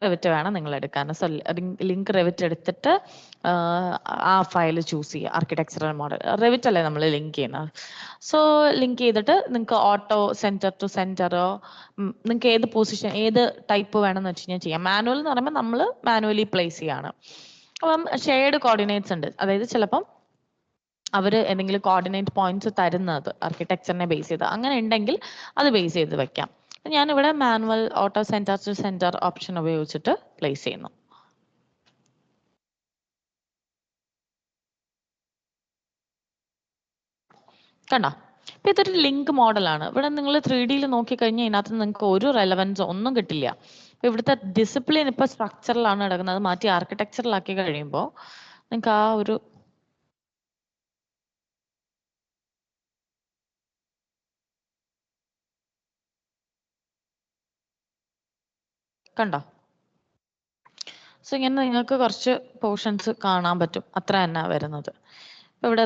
Revit വേണം നിങ്ങൾ എടുക്കാൻ. സോ ലിങ്ക് Revit എടുത്തിട്ട് ആ ഫയൽ ചൂസ് ചെയ്യുക. ആർക്കിടെക്ചറൽ മോഡൽ Revit അല്ലേ നമ്മൾ ലിങ്ക് ചെയ്യുന്നത്. സോ ലിങ്ക് ചെയ്തിട്ട് നിങ്ങൾക്ക് ഓട്ടോ സെന്റർ ടു സെന്ററോ നിങ്ങൾക്ക് ഏത് പൊസിഷൻ ഏത് ടൈപ്പ് വേണമെന്ന് വെച്ച് കഴിഞ്ഞാൽ ചെയ്യാം. മാനുവൽ എന്ന് പറയുമ്പോൾ നമ്മൾ മാനുവലി പ്ലേസ് ചെയ്യാണ്. അപ്പം ഷെയർഡ് കോർഡിനേറ്റ്സ് ഉണ്ട്. അതായത് ചിലപ്പം അവർ എന്തെങ്കിലും കോർഡിനേറ്റ് പോയിന്റ്സ് തരുന്നത് ആർക്കിടെക്ചറിനെ ബേസ് ചെയ്ത് അങ്ങനെ ഉണ്ടെങ്കിൽ അത് ബേസ് ചെയ്ത് വെക്കാം. ഞാനിവിടെ manual auto centre to centre option ഉപയോഗിച്ചിട്ട് പ്ലേസ് ചെയ്യുന്നു. കണ്ടോ? ഇപ്പൊ ഇതൊരു ലിങ്ക് മോഡലാണ്. ഇവിടെ നിങ്ങൾ 3Dയിൽ നോക്കിക്കഴിഞ്ഞാൽ ഇതിനകത്ത് നിങ്ങൾക്ക് ഒരു റെലവൻസ് ഒന്നും കിട്ടില്ല. ഇവിടുത്തെ ഡിസിപ്ലിൻ ഇപ്പൊ സ്ട്രക്ചറിലാണ് കിടക്കുന്നത്. അത് മാറ്റി ആർക്കിടെക്ചറിലാക്കി കഴിയുമ്പോൾ നിങ്ങൾക്ക് ആ ഒരു കണ്ടോ? സോ ഇങ്ങനെ നിങ്ങൾക്ക് കുറച്ച് പോർഷൻസ് കാണാൻ പറ്റും. അത്ര തന്നെ വരുന്നത്. ഇപ്പൊ ഇവിടെ